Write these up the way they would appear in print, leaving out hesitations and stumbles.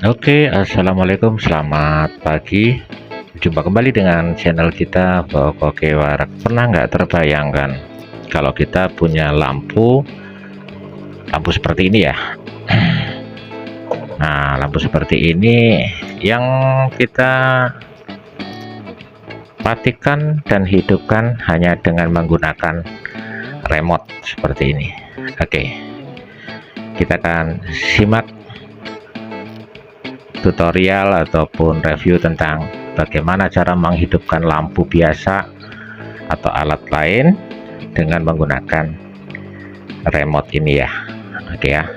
Oke, assalamualaikum, selamat pagi. Jumpa kembali dengan channel kita Oke Warak. Pernah nggak terbayangkan kalau kita punya lampu seperti ini ya? Nah, lampu seperti ini yang kita matikan dan hidupkan hanya dengan menggunakan remote seperti ini. Oke, kita akan simak tutorial ataupun review tentang bagaimana cara menghidupkan lampu biasa atau alat lain dengan menggunakan remote ini ya. Oke ya.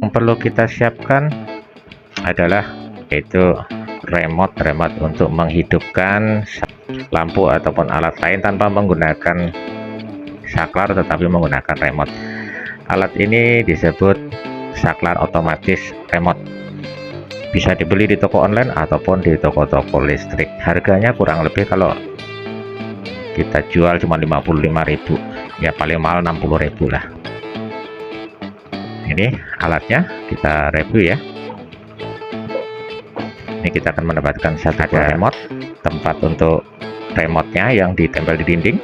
Yang perlu kita siapkan adalah yaitu remote untuk menghidupkan lampu ataupun alat lain tanpa menggunakan saklar tetapi menggunakan remote. Alat ini disebut saklar otomatis remote. Bisa dibeli di toko online ataupun di toko-toko listrik. Harganya kurang lebih kalau kita jual cuma 55.000, ya paling mahal 60.000 lah. Ini alatnya kita review ya. Ini kita akan mendapatkan satu remote, tempat untuk remote-nya yang ditempel di dinding,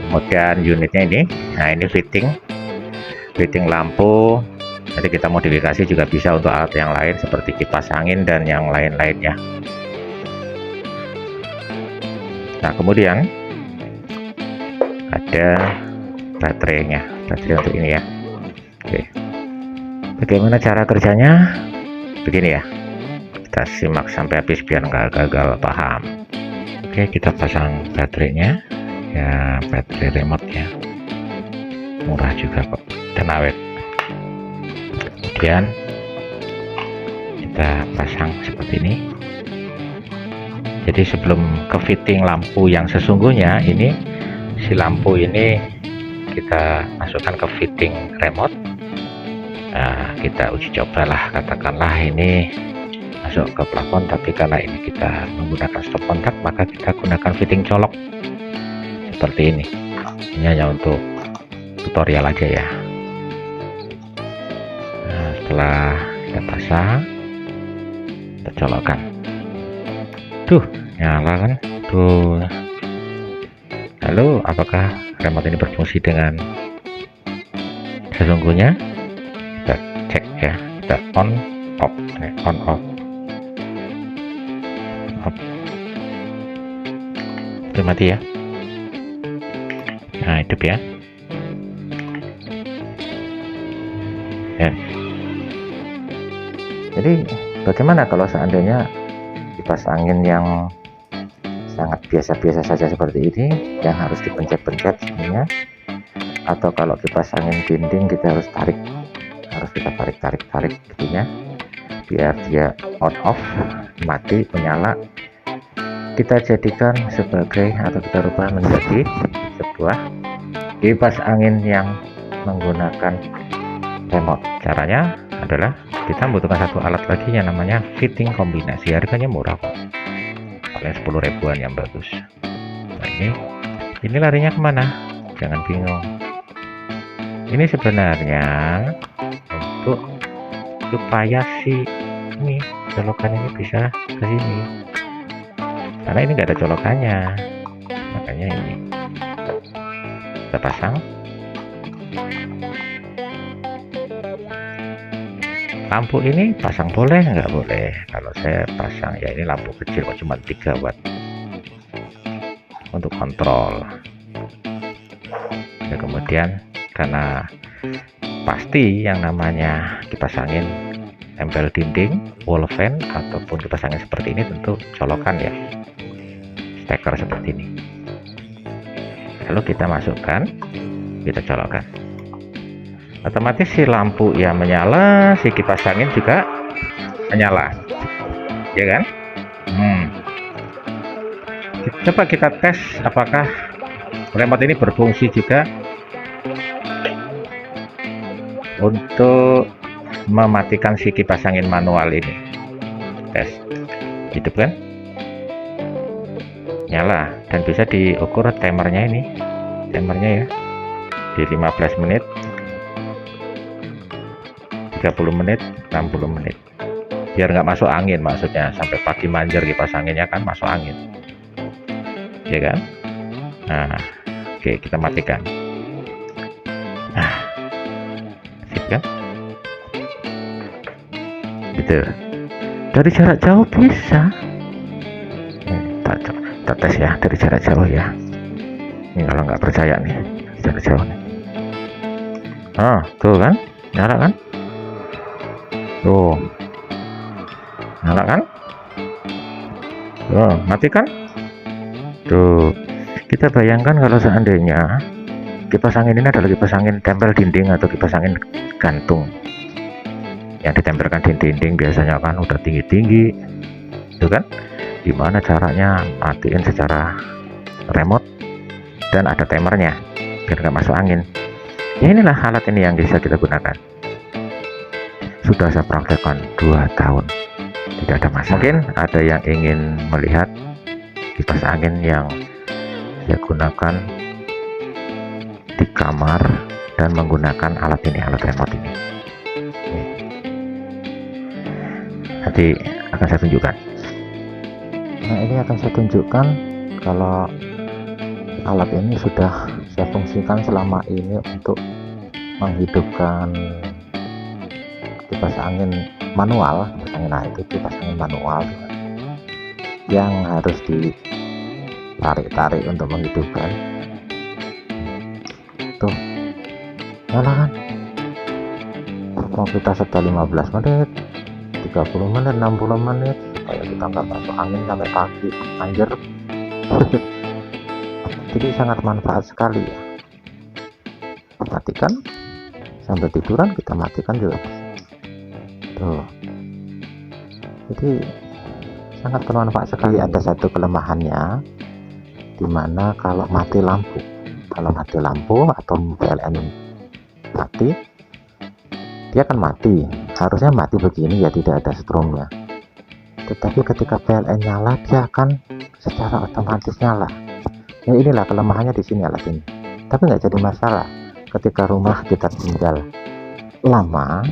kemudian unitnya ini. Nah, ini fitting lampu. Nanti kita modifikasi juga bisa untuk alat yang lain seperti kipas angin dan yang lain-lainnya. Nah, kemudian ada baterai untuk ini ya. Oke, bagaimana cara kerjanya? Begini ya, kita simak sampai habis biar nggak gagal paham. Oke, kita pasang baterainya ya, baterai remote ya, murah juga kok dan awet. Kemudian kita pasang seperti ini. Jadi sebelum ke fitting lampu yang sesungguhnya, ini si lampu ini kita masukkan ke fitting remote. Nah, kita uji cobalah, katakanlah ini masuk ke plafon, tapi karena ini kita menggunakan stop kontak, maka kita gunakan fitting colok seperti ini. Ini hanya untuk tutorial aja ya. Nah, setelah kita pasang, kita colokkan. Tuh, nyala kan? Tuh. Lalu apakah remote ini berfungsi dengan sesungguhnya? Kita cek ya, kita on off. Itu mati ya. Nah, hidup ya. Ya. Jadi bagaimana kalau seandainya kipas angin yang sangat biasa-biasa saja seperti ini yang harus dipencet-pencet sebenarnya, atau kalau kipas angin dinding kita harus kita tarik gitunya biar dia on off, mati, menyala. Kita jadikan sebagai atau kita rubah menjadi sebuah kipas angin yang menggunakan remote. Caranya adalah kita membutuhkan satu alat lagi yang namanya fitting kombinasi. Harganya murah kok, paling 10 ribuan yang bagus. Nah, ini larinya kemana? Jangan bingung. Ini sebenarnya untuk supaya si ini colokan ini bisa ke sini, karena ini nggak ada colokannya, makanya ini kita pasang. Lampu ini pasang boleh nggak boleh? Kalau saya pasang ya, ini lampu kecil kok, cuma 3 watt untuk kontrol. Ya, kemudian karena pasti yang namanya kipas angin tempel dinding, wall fan ataupun kipas angin seperti ini tentu colokan ya, steker seperti ini. Lalu kita masukkan, kita colokkan. Otomatis si lampu ya menyala, si kipas angin juga menyala, ya kan? Coba kita tes apakah remote ini berfungsi juga untuk mematikan si kipas angin manual ini. Tes, hidup kan? Nyala, dan bisa diukur timernya ya di 15 menit 30 menit 60 menit biar nggak masuk angin, maksudnya sampai pagi manjer kipas anginnya kan masuk angin ya kan. Nah oke, kita matikan. Nah sip kan, gitu. Dari jarak jauh bisa kita tes ya, dari jarak jauh ya. Ini kalau nggak percaya nih, jarak jauh nih. Oh tuh kan, nyala kan, tuh nyala kan, tuh mati kan. Tuh kita bayangkan kalau seandainya kipas angin ini adalah kipas angin tempel dinding atau kipas angin gantung yang ditempelkan di dinding, biasanya kan udah tinggi-tinggi itu kan. Gimana caranya matiin secara remote dan ada timernya biar nggak masuk angin ya. Inilah alat ini yang bisa kita gunakan, sudah saya praktekkan 2 tahun, tidak ada masalah. Mungkin ada yang ingin melihat kipas angin yang saya gunakan di kamar dan menggunakan alat ini, alat remote ini. Nanti akan saya tunjukkan. Nah ini akan saya tunjukkan kalau alat ini sudah saya fungsikan selama ini untuk menghidupkan kipas angin manual. Nah itu kipas angin manual yang harus ditarik-tarik untuk menghidupkan. Tuh nyala kan, mau kita setel 15 menit 30 menit 60 menit supaya kita nggak masuk angin sampai pagi anjir. Jadi sangat manfaat sekali ya. Matikan sampai tiduran, kita matikan juga tuh. Jadi sangat bermanfaat sekali. Ada satu kelemahannya, dimana kalau mati lampu atau PLN mati, dia akan mati, harusnya mati begini ya, tidak ada stromnya. Tetapi ketika PLN nyala, dia akan secara otomatis nyala. Ya inilah kelemahannya di sini alat ini. Tapi nggak jadi masalah ketika rumah kita tinggal lama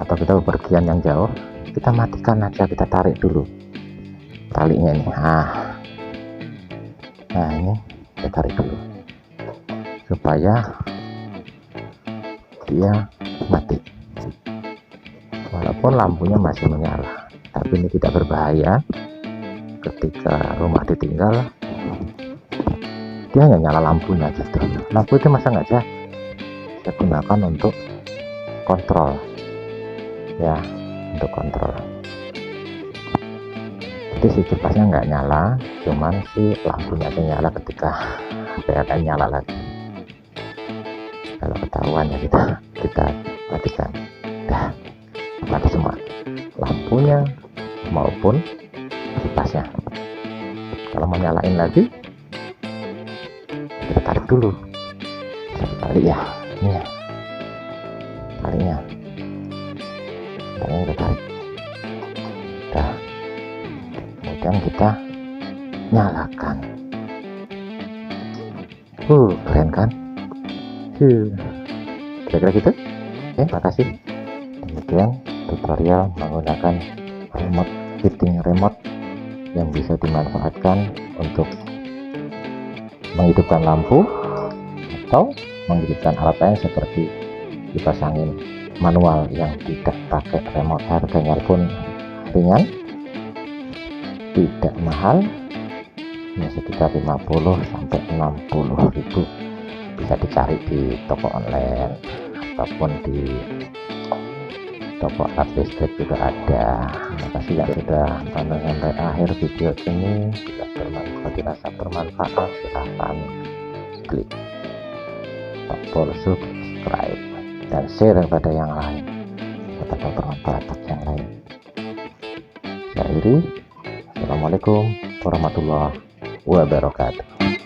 atau kita bepergian yang jauh, kita matikan aja, kita tarik dulu talinya ini. Nah ini kita tarik dulu supaya dia mati, walaupun lampunya masih menyala. Tapi ini tidak berbahaya. Ketika rumah ditinggal, dia hanya nyala lampunya gitu. Lampu itu masang aja, saya gunakan untuk kontrol ya, untuk kontrol. Jadi si kipasnya nggak nyala, cuman si lampunya aja nyala ketika PLN nyala lagi. Kalau ketahuan ya kita matikan, dah mati semua, lampunya maupun kipasnya. Kalau mau nyalain lagi, kita tarik dulu satu kali ya, ini ya talinya kita tarik, dah kemudian kita nyalakan. Keren kan, kira-kira gitu. Oke, makasih. Demikian tutorial menggunakan remote, fitting remote yang bisa dimanfaatkan untuk menghidupkan lampu atau menghidupkan alat lain seperti kipas angin manual yang tidak pakai remote. Harganya pun ringan, tidak mahal, hanya sekitar 50 sampai 60 ribu. Bisa dicari di toko online ataupun di toko alat listrik juga ada. Terima kasih yang sudah tonton sampai akhir video ini. Jika bermanfaat, dirasa bermanfaat, silahkan klik tombol subscribe dan share kepada yang lain, katakan bermanfaat bagi yang lain. Saya akhiri. Assalamualaikum warahmatullahi wabarakatuh.